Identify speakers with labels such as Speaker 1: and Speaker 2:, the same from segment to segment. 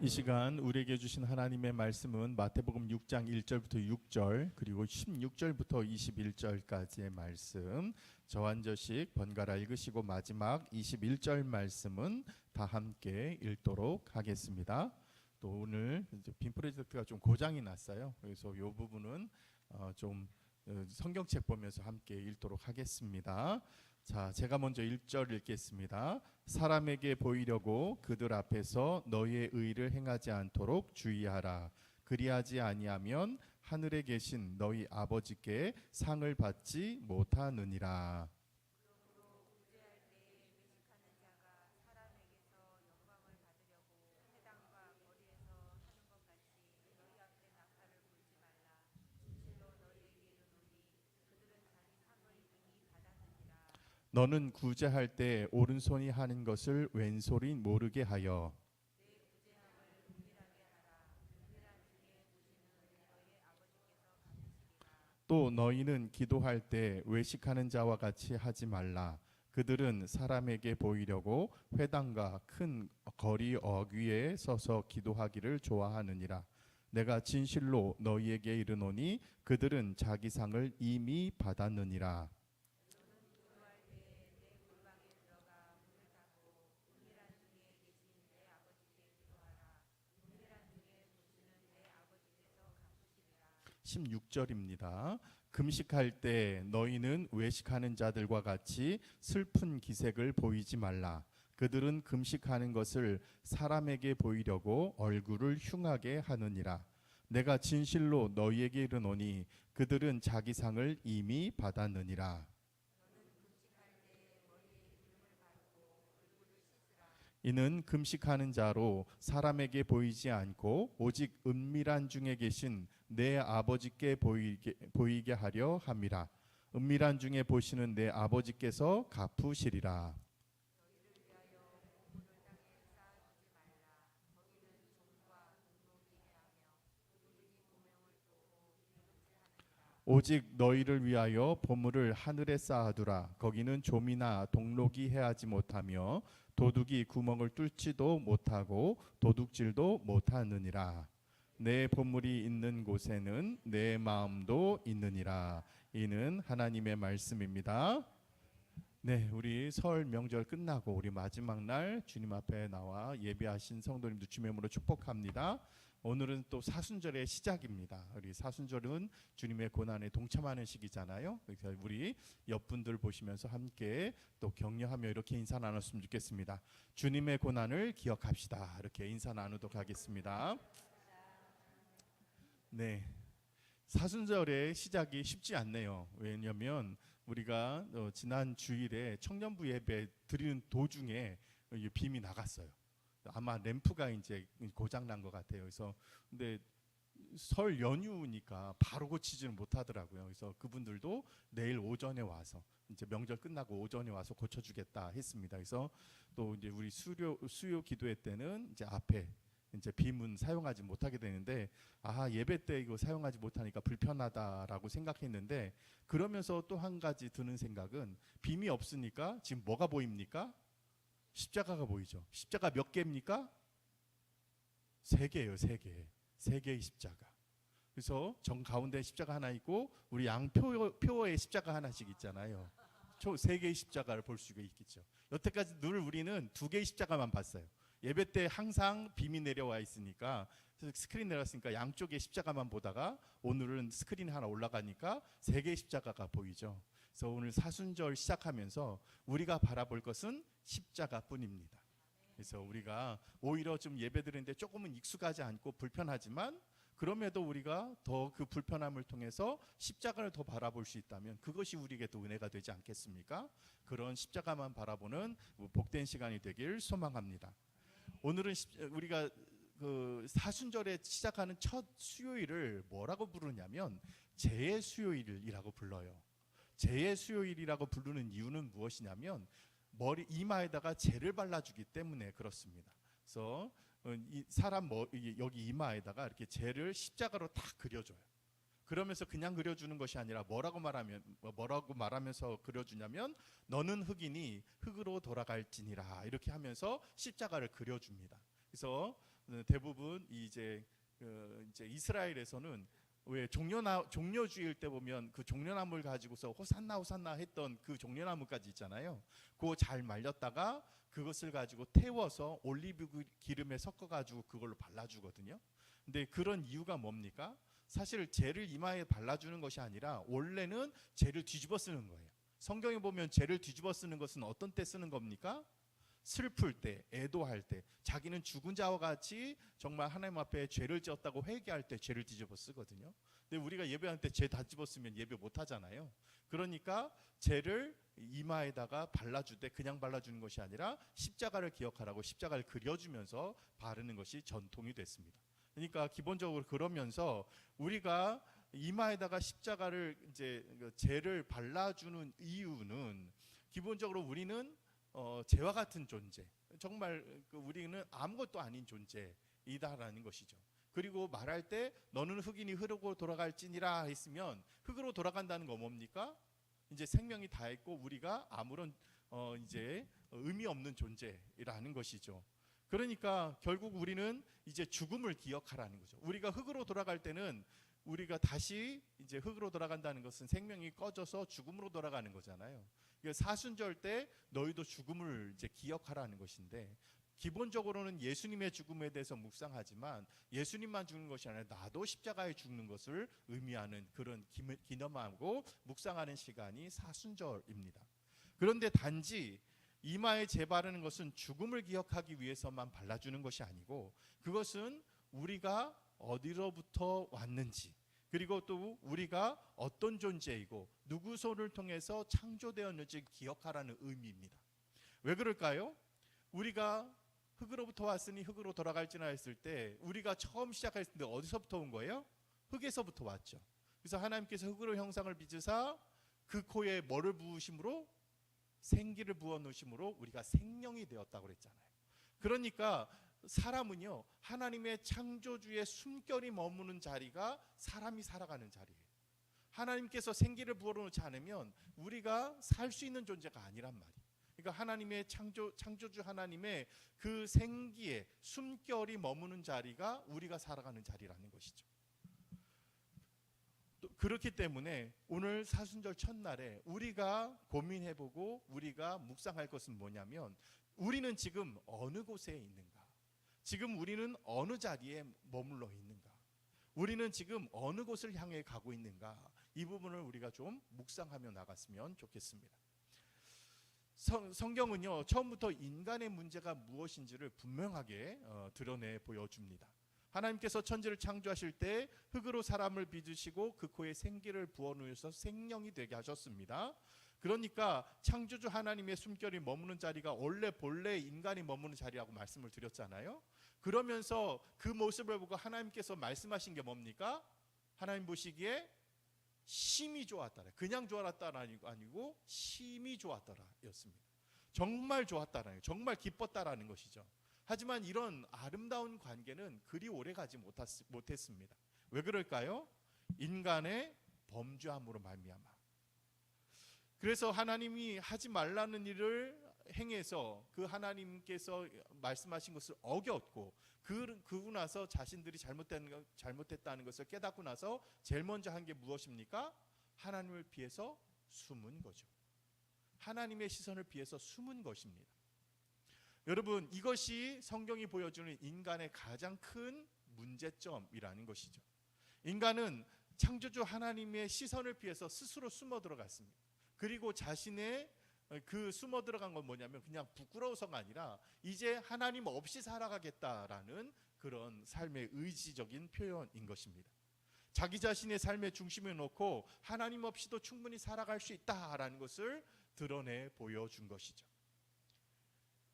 Speaker 1: 이 시간 우리에게 주신 하나님의 말씀은 마태복음 6장 1절부터 6절 그리고 16절부터 21절까지의 말씀, 저한저씩 번갈아 읽으시고 마지막 21절 말씀은 다 함께 읽도록 하겠습니다. 또 오늘 빔 프로젝트가 좀 고장이 났어요. 그래서 이 부분은 좀 성경책 보면서 함께 읽도록 하겠습니다. 자, 제가 먼저 1절 읽겠습니다. 사람에게 보이려고 그들 앞에서 너희의 의를 행하지 않도록 주의하라. 그리하지 아니하면 하늘에 계신 너희 아버지께 상을 받지 못하느니라. 너는 구제할 때 오른손이 하는 것을 왼손이 모르게 하여 또 너희는 기도할 때 외식하는 자와 같이 하지 말라. 그들은 사람에게 보이려고 회당과 큰 거리 어귀에 서서 기도하기를 좋아하느니라. 내가 진실로 너희에게 이르노니 그들은 자기 상을 이미 받았느니라. (16절입니다) 16절입니다. 금식할 때 너희는 외식하는 자들과 같이 슬픈 기색을 보이지 말라. 그들은 금식하는 것을 사람에게 보이려고 얼굴을 흉하게 하느니라. 내가 진실로 너희에게 이르노니 그들은 자기 상을 이미 받았느니라. 이는 금식하는 자로 사람에게 보이지 않고 오직 은밀한 중에 계신 내 아버지께 보이게 하려 함이라. 은밀한 중에 보시는 내 아버지께서 갚으시리라. 오직 너희를 위하여 보물을 하늘에 쌓아두라. 거기는 좀이나 동록이 해하지 못하며 도둑이 구멍을 뚫지도 못하고 도둑질도 못하느니라. 내 보물이 있는 곳에는 내 마음도 있느니라. 이는 하나님의 말씀입니다. 네, 우리 설 명절 끝나고 우리 마지막 날 주님 앞에 나와 예배하신 성도님들 주님의 이름으로 축복합니다. 오늘은 또 사순절의 시작입니다. 우리 사순절은 주님의 고난에 동참하는 시기잖아요. 그래서 우리 옆분들 보시면서 함께 또 격려하며 이렇게 인사 나눴으면 좋겠습니다. 주님의 고난을 기억합시다. 이렇게 인사 나누도록 하겠습니다. 네, 사순절의 시작이 쉽지 않네요. 왜냐하면 우리가 지난 주일에 청년부 예배 드리는 도중에 빔이 나갔어요. 아마 램프가 이제 고장 난 것 같아요. 그래서 근데 설 연휴니까 바로 고치지는 못하더라고요. 그래서 그분들도 내일 오전에 와서 이제 명절 끝나고 오전에 와서 고쳐주겠다 했습니다. 그래서 또 이제 우리 수요 기도회 때는 이제 앞에 이제 빔은 사용하지 못하게 되는데 예배 때 이거 사용하지 못하니까 불편하다라고 생각했는데 그러면서 또 한 가지 드는 생각은 빔이 없으니까 지금 뭐가 보입니까? 십자가가 보이죠. 십자가 몇 개입니까? 3개예요. 3개. 3개의 십자가. 그래서 정 가운데 십자가 하나 있고 우리 양표에 십자가 하나씩 있잖아요. 총 3개의 십자가를 볼 수가 있겠죠. 여태까지 늘 우리는 2개의 십자가만 봤어요. 예배 때 항상 빔이 내려와 있으니까 스크린 내려왔으니까 양쪽에 십자가만 보다가 오늘은 스크린 하나 올라가니까 3개의 십자가가 보이죠. 그래서 오늘 사순절 시작하면서 우리가 바라볼 것은 십자가뿐입니다. 그래서 우리가 오히려 좀 예배 드리는데 조금은 익숙하지 않고 불편하지만 그럼에도 우리가 더 그 불편함을 통해서 십자가를 더 바라볼 수 있다면 그것이 우리에게 또 은혜가 되지 않겠습니까? 그런 십자가만 바라보는 복된 시간이 되길 소망합니다. 오늘은 우리가 그 사순절에 시작하는 첫 수요일을 뭐라고 부르냐면 재의 수요일이라고 불러요. 재의 수요일이라고 부르는 이유는 무엇이냐면 머리 이마에다가 재를 발라주기 때문에 그렇습니다. 그래서 이 사람 여기 이마에다가 이렇게 재를 십자가로 딱 그려줘요. 그러면서 그냥 그려주는 것이 아니라 뭐라고 말하면서 그려주냐면 너는 흙이니 흙으로 돌아갈지니라 이렇게 하면서 십자가를 그려줍니다. 그래서 대부분 이제 이스라엘에서는 왜 종려주일 때 보면 그 종려나무를 가지고서 호산나 호산나 했던 그 종려나무까지 있잖아요. 그거 잘 말렸다가 그것을 가지고 태워서 올리브 기름에 섞어 가지고 그걸로 발라주거든요. 근데 그런 이유가 뭡니까? 사실 죄를 이마에 발라주는 것이 아니라 원래는 죄를 뒤집어 쓰는 거예요. 성경에 보면 죄를 뒤집어 쓰는 것은 어떤 때 쓰는 겁니까? 슬플 때, 애도할 때, 자기는 죽은 자와 같이 정말 하나님 앞에 죄를 지었다고 회개할 때 죄를 뒤집어 쓰거든요. 근데 우리가 예배할 때 죄 다 집어 쓰면 예배 못 하잖아요. 그러니까 죄를 이마에다가 발라줄 때 그냥 발라주는 것이 아니라 십자가를 기억하라고 십자가를 그려주면서 바르는 것이 전통이 됐습니다. 그러니까 기본적으로 그러면서 우리가 이마에다가 십자가를 이제 죄를 발라주는 이유는 기본적으로 우리는 죄와 같은 존재, 정말 우리는 아무것도 아닌 존재이다라는 것이죠. 그리고 말할 때 너는 흙이니 흙으로 돌아갈지니라 했으면 흙으로 돌아간다는 거 뭡니까? 이제 생명이 다했고 우리가 아무런 이제 의미 없는 존재라는 것이죠. 그러니까 결국 우리는 이제 죽음을 기억하라는 거죠. 우리가 흙으로 돌아갈 때는 우리가 다시 이제 흙으로 돌아간다는 것은 생명이 꺼져서 죽음으로 돌아가는 거잖아요. 사순절 때 너희도 죽음을 이제 기억하라는 것인데 기본적으로는 예수님의 죽음에 대해서 묵상하지만 예수님만 죽는 것이 아니라 나도 십자가에 죽는 것을 의미하는 그런 기념하고 묵상하는 시간이 사순절입니다. 그런데 단지 이마에 재 바르는 것은 죽음을 기억하기 위해서만 발라주는 것이 아니고 그것은 우리가 어디로부터 왔는지 그리고 또 우리가 어떤 존재이고 누구 손을 통해서 창조되었는지 기억하라는 의미입니다. 왜 그럴까요? 우리가 흙으로부터 왔으니 흙으로 돌아갈지나 했을 때 우리가 처음 시작했을 때 어디서부터 온 거예요? 흙에서부터 왔죠. 그래서 하나님께서 흙으로 형상을 빚으사 그 코에 뭐를 부으심으로? 생기를 부어 놓으심으로 우리가 생명이 되었다고 그랬잖아요. 그러니까 사람은요 하나님의 창조주의 숨결이 머무는 자리가 사람이 살아가는 자리예요. 하나님께서 생기를 부어놓지 않으면 우리가 살 수 있는 존재가 아니란 말이에요. 그러니까 하나님의 창조주 하나님의 그 생기의 숨결이 머무는 자리가 우리가 살아가는 자리라는 것이죠. 그렇기 때문에 오늘 사순절 첫날에 우리가 고민해보고 우리가 묵상할 것은 뭐냐면 우리는 지금 어느 곳에 있는가? 지금 우리는 어느 자리에 머물러 있는가? 우리는 지금 어느 곳을 향해 가고 있는가? 이 부분을 우리가 좀 묵상하며 나갔으면 좋겠습니다. 성경은요 처음부터 인간의 문제가 무엇인지를 분명하게 드러내 보여줍니다. 하나님께서 천지를 창조하실 때 흙으로 사람을 빚으시고 그 코에 생기를 부어놓으셔서 생명이 되게 하셨습니다. 그러니까 창조주 하나님의 숨결이 머무는 자리가 본래 인간이 머무는 자리라고 말씀을 드렸잖아요. 그러면서 그 모습을 보고 하나님께서 말씀하신 게 뭡니까? 하나님 보시기에 심히 좋았더라. 그냥 좋았다는 아니고 심히 좋았더라 였습니다. 정말 좋았다라는, 정말 기뻤다라는 것이죠. 하지만 이런 아름다운 관계는 그리 오래 가지 못했습니다. 왜 그럴까요? 인간의 범죄함으로 말미암아. 그래서 하나님이 하지 말라는 일을 행해서 그 하나님께서 말씀하신 것을 어겼고 그러고 나서 자신들이 잘못했다는 것을 깨닫고 나서 제일 먼저 한 게 무엇입니까? 하나님을 피해서 숨은 거죠. 하나님의 시선을 피해서 숨은 것입니다. 여러분, 이것이 성경이 보여주는 인간의 가장 큰 문제점이라는 것이죠. 인간은 창조주 하나님의 시선을 피해서 스스로 숨어 들어갔습니다. 그리고 자신의 그 숨어 들어간 건 뭐냐면 그냥 부끄러워서가 아니라 이제 하나님 없이 살아가겠다라는 그런 삶의 의지적인 표현인 것입니다. 자기 자신의 삶의 중심에 놓고 하나님 없이도 충분히 살아갈 수 있다라는 것을 드러내 보여준 것이죠.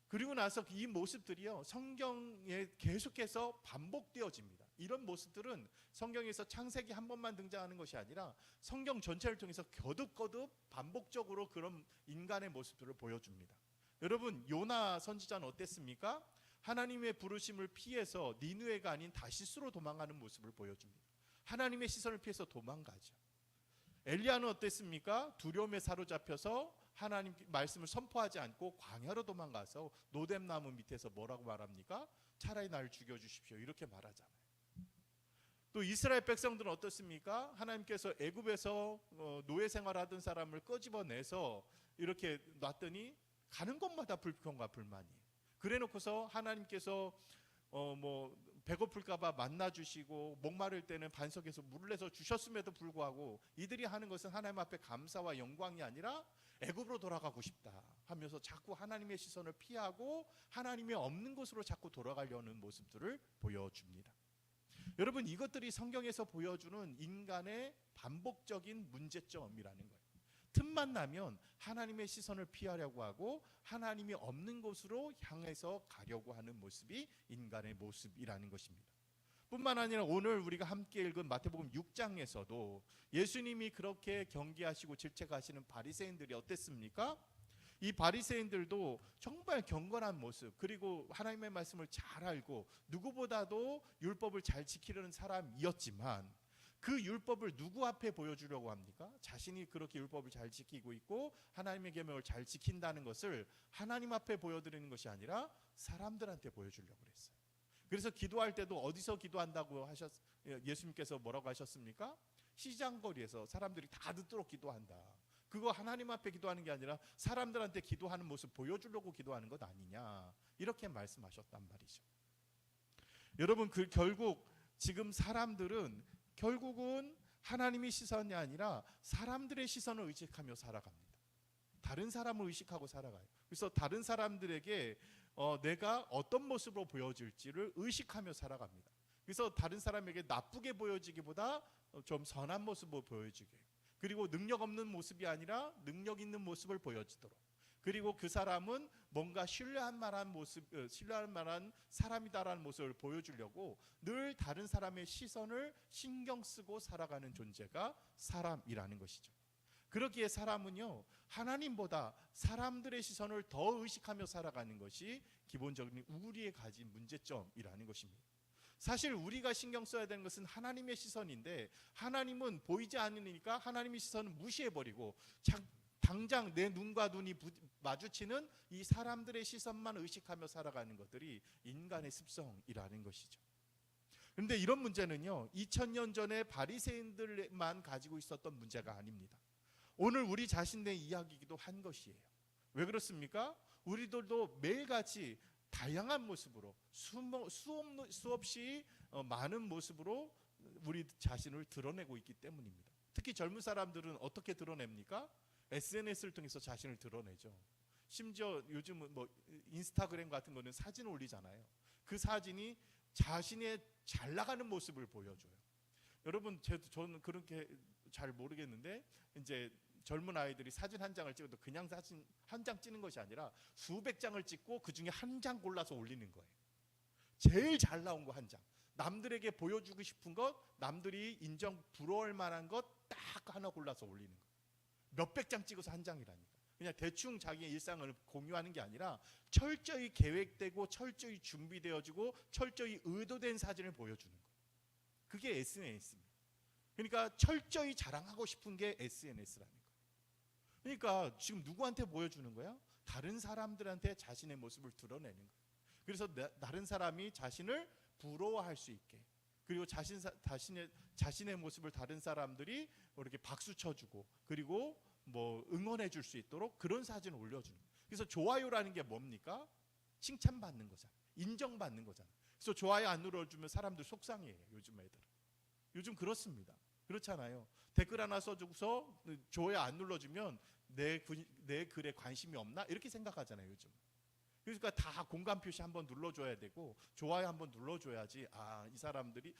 Speaker 1: 그리고 나서 이 모습들이요 성경에 계속해서 반복되어집니다. 이런 모습들은 성경에서 창세기 한 번만 등장하는 것이 아니라 성경 전체를 통해서 거듭거듭 반복적으로 그런 인간의 모습들을 보여줍니다. 여러분, 요나 선지자는 어땠습니까? 하나님의 부르심을 피해서 니느웨가 아닌 다시스로 도망가는 모습을 보여줍니다. 하나님의 시선을 피해서 도망가죠. 엘리야는 어땠습니까? 두려움에 사로잡혀서 하나님 말씀을 선포하지 않고 광야로 도망가서 노뎀나무 밑에서 뭐라고 말합니까? 차라리 날 죽여주십시오, 이렇게 말하잖아요. 또 이스라엘 백성들은 어떻습니까? 하나님께서 애굽에서 노예 생활하던 사람을 끄집어내서 이렇게 놨더니 가는 곳마다 불평과 불만이에요. 그래놓고서 하나님께서 배고플까봐 만나 주시고 목마를 때는 반석에서 물을 내서 주셨음에도 불구하고 이들이 하는 것은 하나님 앞에 감사와 영광이 아니라 애굽으로 돌아가고 싶다 하면서 자꾸 하나님의 시선을 피하고 하나님이 없는 곳으로 자꾸 돌아가려는 모습들을 보여줍니다. 여러분, 이것들이 성경에서 보여주는 인간의 반복적인 문제점이라는 거예요. 틈만 나면 하나님의 시선을 피하려고 하고 하나님이 없는 곳으로 향해서 가려고 하는 모습이 인간의 모습이라는 것입니다. 뿐만 아니라 오늘 우리가 함께 읽은 마태복음 6장에서도 예수님이 그렇게 경계하시고 질책하시는 바리새인들이 어땠습니까? 이 바리새인들도 정말 경건한 모습, 그리고 하나님의 말씀을 잘 알고 누구보다도 율법을 잘 지키려는 사람이었지만 그 율법을 누구 앞에 보여주려고 합니까? 자신이 그렇게 율법을 잘 지키고 있고 하나님의 계명을 잘 지킨다는 것을 하나님 앞에 보여드리는 것이 아니라 사람들한테 보여주려고 그랬어요. 그래서 기도할 때도 어디서 기도한다고 예수님께서 뭐라고 하셨습니까? 시장거리에서 사람들이 다 듣도록 기도한다. 그거 하나님 앞에 기도하는 게 아니라 사람들한테 기도하는 모습 보여주려고 기도하는 것 아니냐, 이렇게 말씀하셨단 말이죠. 여러분, 결국 지금 사람들은 결국은 하나님의 시선이 아니라 사람들의 시선을 의식하며 살아갑니다. 다른 사람을 의식하고 살아가요. 그래서 다른 사람들에게 내가 어떤 모습으로 보여질지를 의식하며 살아갑니다. 그래서 다른 사람에게 나쁘게 보여지기보다 좀 선한 모습으로 보여지게, 그리고 능력 없는 모습이 아니라 능력 있는 모습을 보여지도록, 그리고 그 사람은 뭔가 신뢰할 만한 사람이다라는 모습을 보여주려고 늘 다른 사람의 시선을 신경 쓰고 살아가는 존재가 사람이라는 것이죠. 그러기에 사람은요, 하나님보다 사람들의 시선을 더 의식하며 살아가는 것이 기본적인 우리의 가진 문제점이라는 것입니다. 사실 우리가 신경 써야 되는 것은 하나님의 시선인데 하나님은 보이지 않으니까 하나님의 시선을 무시해버리고 당장 내 눈과 눈이 마주치는 이 사람들의 시선만 의식하며 살아가는 것들이 인간의 습성이라는 것이죠. 그런데 이런 문제는요, 2000년 전에 바리새인들만 가지고 있었던 문제가 아닙니다. 오늘 우리 자신의 이야기이기도 한 것이에요. 왜 그렇습니까? 우리들도 매일같이 다양한 모습으로 수없이 많은 모습으로 우리 자신을 드러내고 있기 때문입니다. 특히 젊은 사람들은 어떻게 드러냅니까? SNS를 통해서 자신을 드러내죠. 심지어 요즘은 인스타그램 같은 거는 사진 올리잖아요. 그 사진이 자신의 잘 나가는 모습을 보여줘요. 여러분, 저는 그렇게 잘 모르겠는데 이제 젊은 아이들이 사진 한 장을 찍어도 그냥 사진 한 장 찍는 것이 아니라 수백 장을 찍고 그 중에 한 장 골라서 올리는 거예요. 제일 잘 나온 거 한 장, 남들에게 보여주고 싶은 것, 남들이 부러워할 만한 것 딱 하나 골라서 올리는 거예요. 몇백 장 찍어서 한 장이라니까. 그냥 대충 자기의 일상을 공유하는 게 아니라 철저히 계획되고 철저히 준비되어지고 철저히 의도된 사진을 보여주는 거예요. 그게 SNS입니다. 그러니까 철저히 자랑하고 싶은 게 SNS라는 거예요. 그러니까 지금 누구한테 보여주는 거야? 다른 사람들한테 자신의 모습을 드러내는 거예요. 그래서 다른 사람이 자신을 부러워할 수 있게, 그리고 자신의 모습을 다른 사람들이 이렇게 박수 쳐주고 그리고 응원해 줄 수 있도록 그런 사진을 올려주는 거예요. 그래서 좋아요라는 게 뭡니까? 칭찬받는 거잖아요. 인정받는 거잖아요. 그래서 좋아요 안 눌러주면 사람들 속상해요. 요즘 애들은. 요즘 그렇습니다. 그렇잖아요. 댓글 하나 써주고서 좋아요 안 눌러주면 내 글에 관심이 없나? 이렇게 생각하잖아요, 요즘. 그러니까 다 공감 표시 한번 눌러줘야 되고 좋아요 한번 눌러줘야지, 이 사람들이,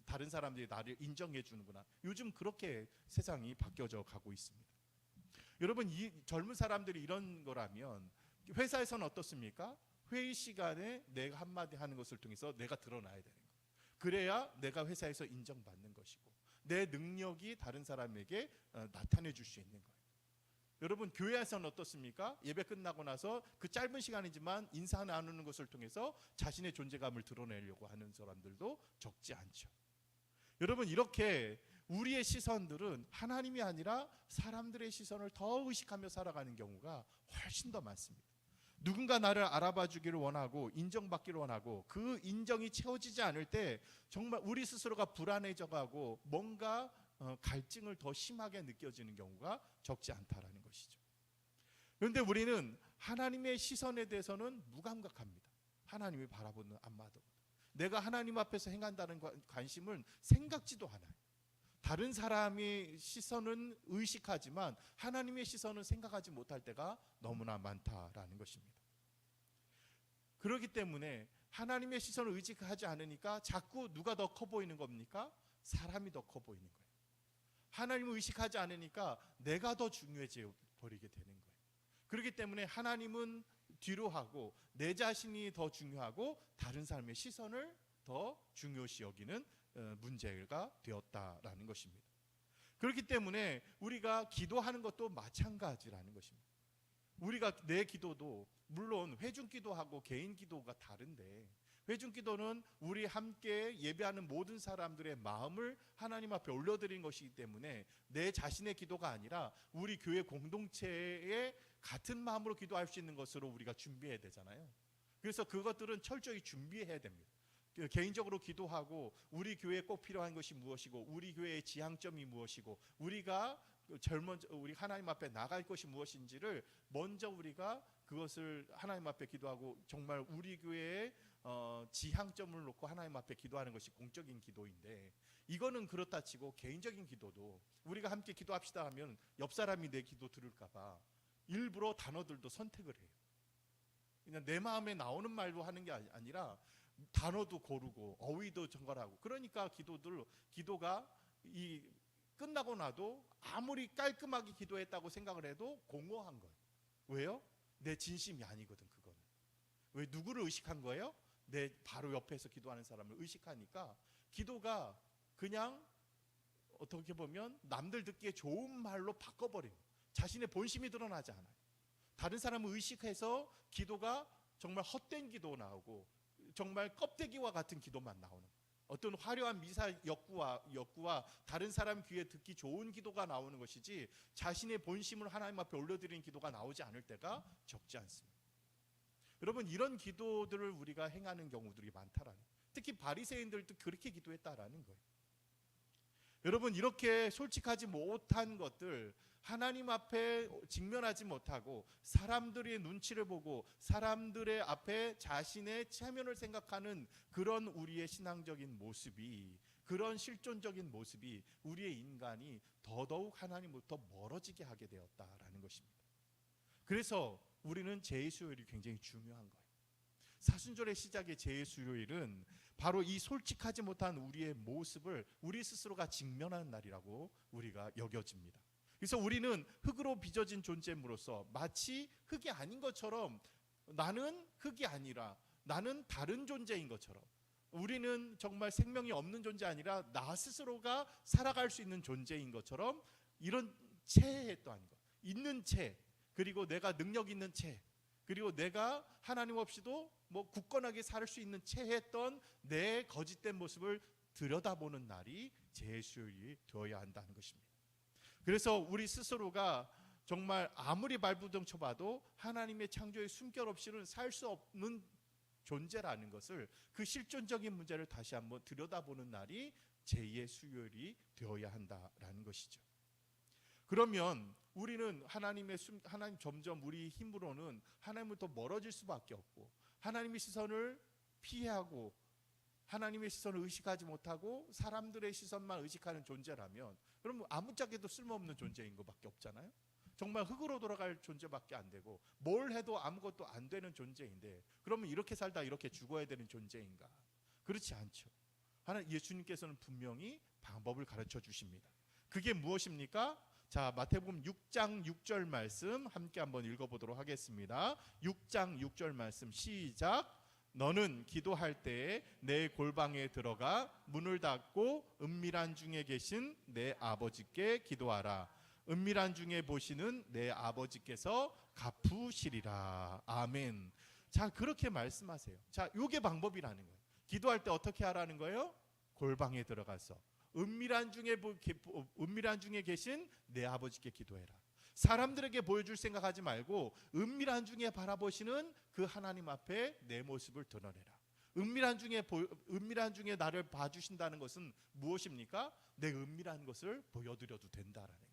Speaker 1: 다른 사람들이 나를 인정해 주는구나. 요즘 그렇게 세상이 바뀌어져 가고 있습니다. 여러분, 이 젊은 사람들이 이런 거라면 회사에서는 어떻습니까? 회의 시간에 내가 한마디 하는 것을 통해서 내가 드러나야 되는 거예요. 그래야 내가 회사에서 인정받는 것이고 내 능력이 다른 사람에게 나타내 줄 수 있는 거예요. 여러분, 교회에서는 어떻습니까? 예배 끝나고 나서 그 짧은 시간이지만 인사 나누는 것을 통해서 자신의 존재감을 드러내려고 하는 사람들도 적지 않죠. 여러분, 이렇게 우리의 시선들은 하나님이 아니라 사람들의 시선을 더 의식하며 살아가는 경우가 훨씬 더 많습니다. 누군가 나를 알아봐 주기를 원하고 인정받기를 원하고 그 인정이 채워지지 않을 때 정말 우리 스스로가 불안해져가고 뭔가 갈증을 더 심하게 느껴지는 경우가 적지 않다라는 것이죠. 그런데 우리는 하나님의 시선에 대해서는 무감각합니다. 하나님이 바라보는 안마도 내가 하나님 앞에서 행한다는 관심은 생각지도 않아요. 다른 사람의 시선은 의식하지만 하나님의 시선은 생각하지 못할 때가 너무나 많다라는 것입니다. 그렇기 때문에 하나님의 시선을 의식하지 않으니까 자꾸 누가 더 커 보이는 겁니까? 사람이 더 커 보이는 거예요. 하나님을 의식하지 않으니까 내가 더 중요해져 버리게 되는 거예요. 그렇기 때문에 하나님은 뒤로 하고 내 자신이 더 중요하고 다른 사람의 시선을 더 중요시 여기는 문제가 되었다라는 것입니다. 그렇기 때문에 우리가 기도하는 것도 마찬가지라는 것입니다. 우리가 내 기도도 물론 회중 기도하고 개인 기도가 다른데 회중 기도는 우리 함께 예배하는 모든 사람들의 마음을 하나님 앞에 올려드리는 것이기 때문에 내 자신의 기도가 아니라 우리 교회 공동체의 같은 마음으로 기도할 수 있는 것으로 우리가 준비해야 되잖아요. 그래서 그것들은 철저히 준비해야 됩니다. 개인적으로 기도하고 우리 교회에 꼭 필요한 것이 무엇이고 우리 교회의 지향점이 무엇이고 우리가 우리 하나님 앞에 나갈 것이 무엇인지를 먼저 우리가 그것을 하나님 앞에 기도하고 정말 우리 교회의 지향점을 놓고 하나님 앞에 기도하는 것이 공적인 기도인데 이거는 그렇다 치고 개인적인 기도도 우리가 함께 기도합시다 하면 옆 사람이 내 기도 들을까 봐 일부러 단어들도 선택을 해요. 그냥 내 마음에 나오는 말로 하는 게 아니라 단어도 고르고 어휘도 정갈하고 그러니까 기도가 끝나고 나도 아무리 깔끔하게 기도했다고 생각을 해도 공허한 거예요. 왜요? 내 진심이 아니거든. 그거는 왜 누구를 의식한 거예요? 내 바로 옆에서 기도하는 사람을 의식하니까 기도가 그냥 어떻게 보면 남들 듣기에 좋은 말로 바꿔버려요. 자신의 본심이 드러나지 않아요. 다른 사람을 의식해서 기도가 정말 헛된 기도 나오고 정말 껍데기와 같은 기도만 나오는 거예요. 어떤 화려한 미사 욕구와 다른 사람 귀에 듣기 좋은 기도가 나오는 것이지 자신의 본심을 하나님 앞에 올려드리는 기도가 나오지 않을 때가 적지 않습니다. 여러분 이런 기도들을 우리가 행하는 경우들이 많다라는 거예요. 특히 바리새인들도 그렇게 기도했다라는 거예요. 여러분 이렇게 솔직하지 못한 것들 하나님 앞에 직면하지 못하고 사람들의 눈치를 보고 사람들의 앞에 자신의 체면을 생각하는 그런 우리의 신앙적인 모습이 그런 실존적인 모습이 우리의 인간이 더더욱 하나님부터 멀어지게 하게 되었다라는 것입니다. 그래서 우리는 제수요일이 굉장히 중요한 거예요. 사순절의 시작의 제수요일은 바로 이 솔직하지 못한 우리의 모습을 우리 스스로가 직면하는 날이라고 우리가 여겨집니다. 그래서 우리는 흙으로 빚어진 존재로서 마치 흙이 아닌 것처럼 나는 흙이 아니라 나는 다른 존재인 것처럼 우리는 정말 생명이 없는 존재 아니라 나 스스로가 살아갈 수 있는 존재인 것처럼 이런 체했던 것 있는 채 그리고 내가 능력 있는 채 그리고 내가 하나님 없이도 굳건하게 살 수 있는 체했던 내 거짓된 모습을 들여다보는 날이 제수요일이 되어야 한다는 것입니다. 그래서 우리 스스로가 정말 아무리 발부둥쳐봐도 하나님의 창조의 숨결 없이는 살 수 없는 존재라는 것을 그 실존적인 문제를 다시 한번 들여다보는 날이 제2의 수요일이 되어야 한다라는 것이죠. 그러면 우리는 하나님 점점 우리 힘으로는 하나님부터 멀어질 수밖에 없고 하나님의 시선을 피하고 하나님의 시선을 의식하지 못하고 사람들의 시선만 의식하는 존재라면 그럼 아무짝에도 쓸모없는 존재인 것밖에 없잖아요. 정말 흙으로 돌아갈 존재밖에 안 되고 뭘 해도 아무것도 안 되는 존재인데 그러면 이렇게 살다 이렇게 죽어야 되는 존재인가? 그렇지 않죠. 예수님께서는 분명히 방법을 가르쳐 주십니다. 그게 무엇입니까? 자, 마태복음 6장 6절 말씀 함께 한번 읽어보도록 하겠습니다. 6장 6절 말씀 시작. 너는 기도할 때에 내 골방에 들어가 문을 닫고 은밀한 중에 계신 내 아버지께 기도하라. 은밀한 중에 보시는 내 아버지께서 갚으시리라. 아멘. 자, 그렇게 말씀하세요. 자, 요게 방법이라는 거예요. 기도할 때 어떻게 하라는 거예요? 골방에 들어가서 은밀한 중에 계신 내 아버지께 기도해라. 사람들에게 보여줄 생각하지 말고 은밀한 중에 바라보시는 그 하나님 앞에 내 모습을 드러내라. 은밀한 중에 나를 봐주신다는 것은 무엇입니까? 내 은밀한 것을 보여드려도 된다라는 거예요.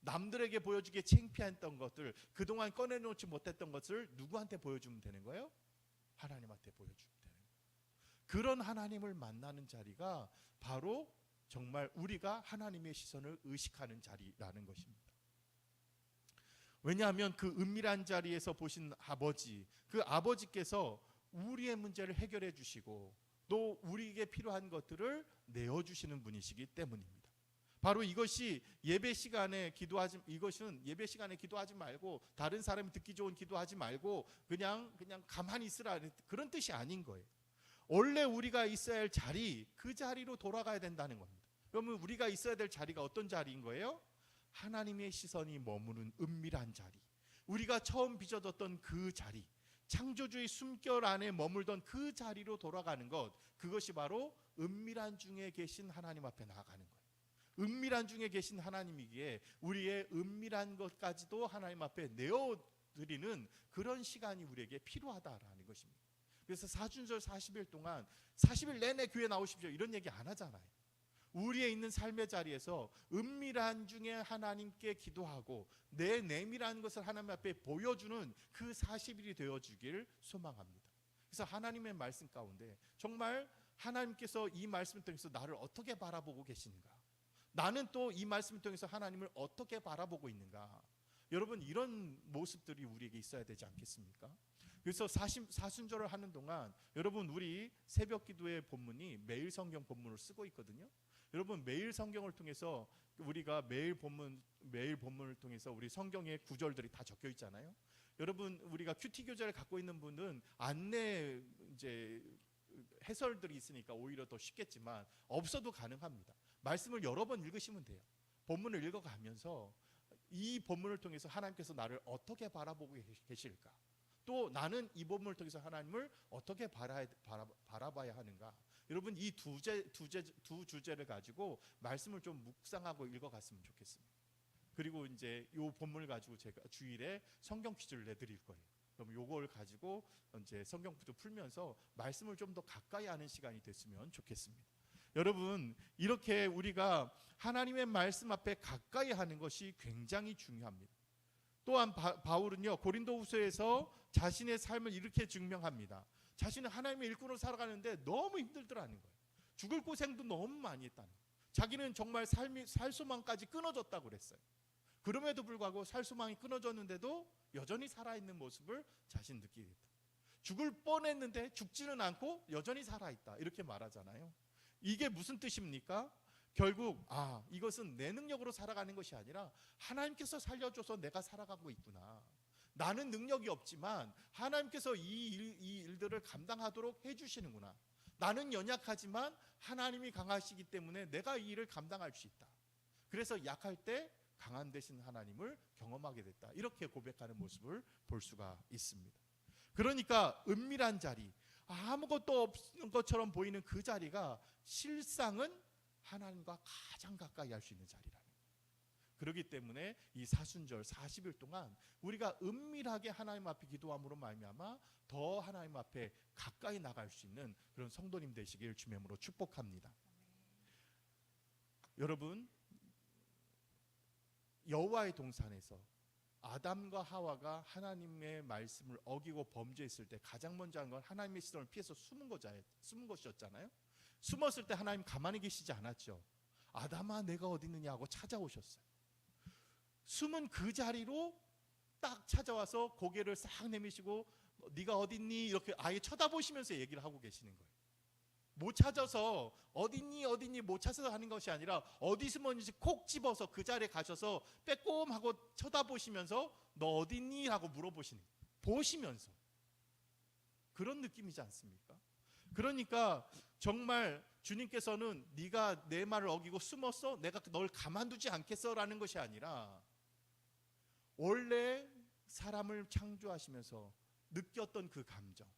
Speaker 1: 남들에게 보여주기에 창피했던 것들, 그동안 꺼내놓지 못했던 것을 누구한테 보여주면 되는 거예요? 하나님한테 보여주면 되는 거예요. 그런 하나님을 만나는 자리가 바로 정말 우리가 하나님의 시선을 의식하는 자리라는 것입니다. 왜냐하면 그 은밀한 자리에서 보신 아버지, 그 아버지께서 우리의 문제를 해결해 주시고 또 우리에게 필요한 것들을 내어주시는 분이시기 때문입니다. 바로 이것이 예배 시간에 기도하지 말고 다른 사람이 듣기 좋은 기도하지 말고 그냥 가만히 있으라, 그런 뜻이 아닌 거예요. 원래 우리가 있어야 할 자리, 그 자리로 돌아가야 된다는 겁니다. 그러면 우리가 있어야 될 자리가 어떤 자리인 거예요? 하나님의 시선이 머무는 은밀한 자리, 우리가 처음 빚어졌던 그 자리, 창조주의 숨결 안에 머물던 그 자리로 돌아가는 것, 그것이 바로 은밀한 중에 계신 하나님 앞에 나아가는 거예요. 은밀한 중에 계신 하나님이기에 우리의 은밀한 것까지도 하나님 앞에 내어드리는 그런 시간이 우리에게 필요하다라는 것입니다. 그래서 사순절 40일 동안 40일 내내 교회 나오십시오 이런 얘기 안 하잖아요. 우리의 있는 삶의 자리에서 은밀한 중에 하나님께 기도하고 내 내밀한 것을 하나님 앞에 보여주는 그 40일이 되어주길 소망합니다. 그래서 하나님의 말씀 가운데 정말 하나님께서 이 말씀을 통해서 나를 어떻게 바라보고 계신가, 나는 또 이 말씀을 통해서 하나님을 어떻게 바라보고 있는가, 여러분 이런 모습들이 우리에게 있어야 되지 않겠습니까? 그래서 사순절을 하는 동안 여러분 우리 새벽 기도의 본문이 매일 성경 본문을 쓰고 있거든요. 여러분 매일 성경을 통해서 우리가 매일 본문을 통해서 우리 성경의 구절들이 다 적혀 있잖아요. 여러분 우리가 큐티 교재를 갖고 있는 분은 안내 이제 해설들이 있으니까 오히려 더 쉽겠지만 없어도 가능합니다. 말씀을 여러 번 읽으시면 돼요. 본문을 읽어가면서 이 본문을 통해서 하나님께서 나를 어떻게 바라보고 계실까, 또 나는 이 본문을 통해서 하나님을 어떻게 바라봐야 하는가, 여러분 이 두 주제를 가지고 말씀을 좀 묵상하고 읽어갔으면 좋겠습니다. 그리고 이제 이 본문을 가지고 제가 주일에 성경 퀴즈를 내드릴 거예요. 그럼 이걸 가지고 이제 성경 퀴즈 풀면서 말씀을 좀 더 가까이 하는 시간이 됐으면 좋겠습니다. 여러분 이렇게 우리가 하나님의 말씀 앞에 가까이 하는 것이 굉장히 중요합니다. 또한 바울은요 고린도후서에서 자신의 삶을 이렇게 증명합니다. 자신은 하나님의 일꾼으로 살아가는데 너무 힘들더라는 거예요. 죽을 고생도 너무 많이 했다는 거예요. 자기는 정말 살 소망까지 끊어졌다고 그랬어요. 그럼에도 불구하고 살 소망이 끊어졌는데도 여전히 살아있는 모습을 자신 느끼게 됐다. 죽을 뻔했는데 죽지는 않고 여전히 살아있다, 이렇게 말하잖아요. 이게 무슨 뜻입니까? 결국 이것은 내 능력으로 살아가는 것이 아니라 하나님께서 살려줘서 내가 살아가고 있구나. 나는 능력이 없지만 하나님께서 이 일들을 감당하도록 해주시는구나. 나는 연약하지만 하나님이 강하시기 때문에 내가 이 일을 감당할 수 있다. 그래서 약할 때 강한 되신 하나님을 경험하게 됐다, 이렇게 고백하는 모습을 볼 수가 있습니다. 그러니까 은밀한 자리, 아무것도 없는 것처럼 보이는 그 자리가 실상은 하나님과 가장 가까이 할 수 있는 자리라는 거예요. 그렇기 때문에 이 사순절 40일 동안 우리가 은밀하게 하나님 앞에 기도함으로 말미암아 더 하나님 앞에 가까이 나갈 수 있는 그런 성도님 되시길 주님으로 축복합니다. 여러분 여호와의 동산에서 아담과 하와가 하나님의 말씀을 어기고 범죄했을 때 가장 먼저 한 건 하나님의 시선을 피해서 숨은 것이었잖아요. 숨었을 때 하나님 가만히 계시지 않았죠. 아담아 내가 어디 있느냐 하고 찾아오셨어요. 숨은 그 자리로 딱 찾아와서 고개를 싹 내미시고 네가 어디 있니 이렇게 아예 쳐다보시면서 얘기를 하고 계시는 거예요. 못 찾아서 어딨니 못 찾아서 하는 것이 아니라 어디 숨었는지 콕 집어서 그 자리에 가셔서 빼꼼하고 쳐다보시면서 너 어딨니 하고 물어보시는 거예요. 보시면서. 그런 느낌이지 않습니까? 그러니까 정말 주님께서는 네가 내 말을 어기고 숨었어? 내가 널 가만두지 않겠어? 라는 것이 아니라 원래 사람을 창조하시면서 느꼈던 그 감정,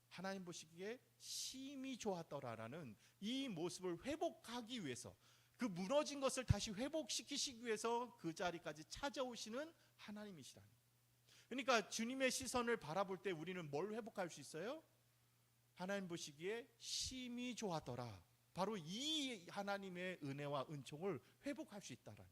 Speaker 1: 하나님 보시기에 심히 좋았더라라는 이 모습을 회복하기 위해서, 그 무너진 것을 다시 회복시키시기 위해서 그 자리까지 찾아오시는 하나님이시라는. 그러니까 주님의 시선을 바라볼 때 우리는 뭘 회복할 수 있어요? 하나님 보시기에 심히 좋았더라. 바로 이 하나님의 은혜와 은총을 회복할 수 있다라는.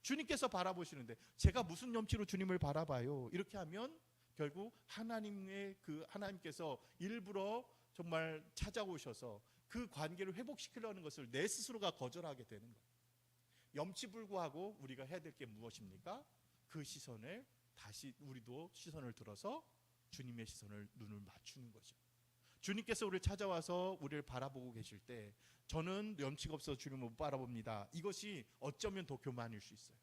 Speaker 1: 주님께서 바라보시는데 제가 무슨 염치로 주님을 바라봐요? 이렇게 하면 결국 하나님께서 일부러 정말 찾아오셔서 그 관계를 회복시키려는 것을 내 스스로가 거절하게 되는 거예요. 염치불구하고 우리가 해야 될 게 무엇입니까? 그 시선을 다시 우리도 시선을 들어서 주님의 시선을 눈을 맞추는 거죠. 주님께서 우리를 찾아와서 우리를 바라보고 계실 때 저는 염치가 없어서 주님을 못 바라봅니다. 이것이 어쩌면 더 교만일 수 있어요.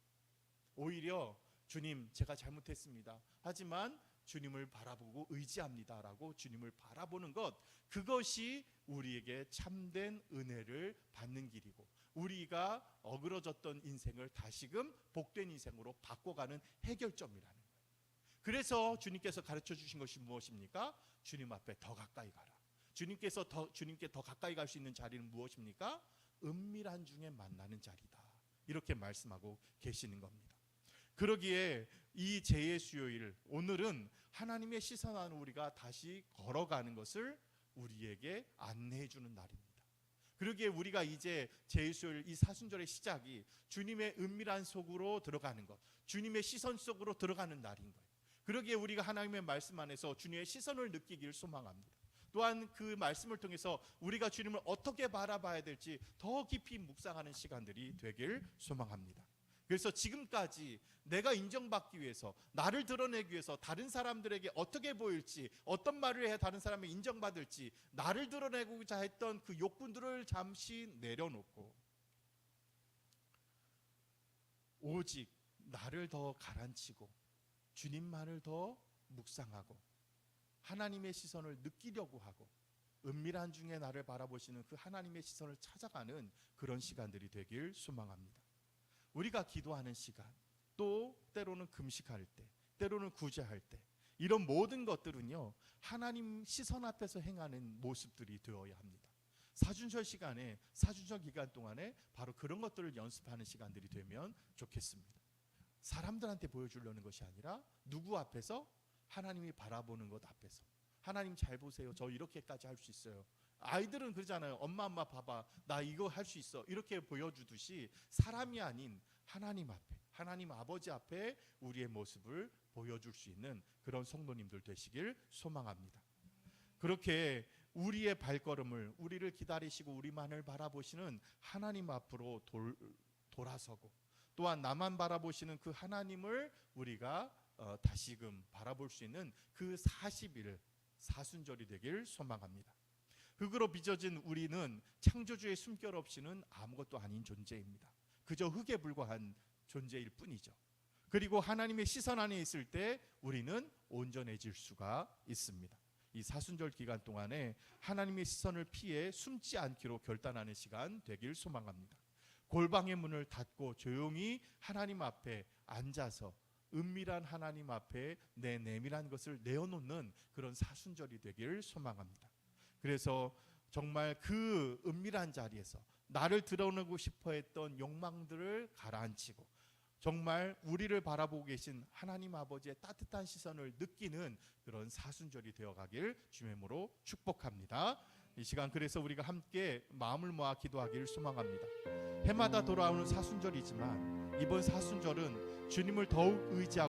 Speaker 1: 오히려 주님 제가 잘못했습니다. 하지만 주님을 바라보고 의지합니다라고 주님을 바라보는 것, 그것이 우리에게 참된 은혜를 받는 길이고 우리가 어그러졌던 인생을 다시금 복된 인생으로 바꿔가는 해결점이라는 거예요. 그래서 주님께서 가르쳐 주신 것이 무엇입니까? 주님 앞에 더 가까이 가라. 주님께 더 가까이 갈 수 있는 자리는 무엇입니까? 은밀한 중에 만나는 자리다. 이렇게 말씀하고 계시는 겁니다. 그러기에 이 제의 수요일, 오늘은 하나님의 시선 안에 우리가 다시 걸어가는 것을 우리에게 안내해 주는 날입니다. 그러기에 우리가 이제 제의 수요일, 이 사순절의 시작이 주님의 은밀한 속으로 들어가는 것, 주님의 시선 속으로 들어가는 날인 거예요. 그러기에 우리가 하나님의 말씀 안에서 주님의 시선을 느끼기를 소망합니다. 또한 그 말씀을 통해서 우리가 주님을 어떻게 바라봐야 될지 더 깊이 묵상하는 시간들이 되길 소망합니다. 그래서 지금까지 내가 인정받기 위해서, 나를 드러내기 위해서 다른 사람들에게 어떻게 보일지, 어떤 말을 해야 다른 사람이 인정받을지 나를 드러내고자 했던 그 욕구들을 잠시 내려놓고 오직 나를 더 가라앉히고 주님만을 더 묵상하고 하나님의 시선을 느끼려고 하고 은밀한 중에 나를 바라보시는 그 하나님의 시선을 찾아가는 그런 시간들이 되길 소망합니다. 우리가 기도하는 시간, 또 때로는 금식할 때, 때로는 구제할 때, 이런 모든 것들은요 하나님 시선 앞에서 행하는 모습들이 되어야 합니다. 사순절 시간에, 사순절 기간 동안에 바로 그런 것들을 연습하는 시간들이 되면 좋겠습니다. 사람들한테 보여주려는 것이 아니라 누구 앞에서? 하나님이 바라보는 것 앞에서. 하나님 잘 보세요, 저 이렇게까지 할 수 있어요. 아이들은 그러잖아요. 엄마 봐봐, 나 이거 할 수 있어, 이렇게 보여주듯이 사람이 아닌 하나님 앞에, 하나님 아버지 앞에 우리의 모습을 보여줄 수 있는 그런 성도님들 되시길 소망합니다. 그렇게 우리의 발걸음을, 우리를 기다리시고 우리만을 바라보시는 하나님 앞으로 돌아서고, 또한 나만 바라보시는 그 하나님을 우리가 다시금 바라볼 수 있는 그 40일 사순절이 되길 소망합니다. 흙으로 빚어진 우리는 창조주의 숨결 없이는 아무것도 아닌 존재입니다. 그저 흙에 불과한 존재일 뿐이죠. 그리고 하나님의 시선 안에 있을 때 우리는 온전해질 수가 있습니다. 이 사순절 기간 동안에 하나님의 시선을 피해 숨지 않기로 결단하는 시간 되길 소망합니다. 골방의 문을 닫고 조용히 하나님 앞에 앉아서 은밀한 하나님 앞에 내 내밀한 것을 내어놓는 그런 사순절이 되길 소망합니다. 그래서 정말 그 은밀한 자리에서 나를 드러내고 싶어 했던 욕망들을 가라앉히고 정말 우리를 바라보고 계신 하나님 아버지의 따뜻한 시선을 느끼는 그런 사순절이 되어가길 주님의 이름으로 축복합니다. 이 시간 그래서 우리가 함께 마음을 모아 기도하기를 소망합니다. 해마다 돌아오는 사순절이지만 이번 사순절은 주님을 더욱 의지하고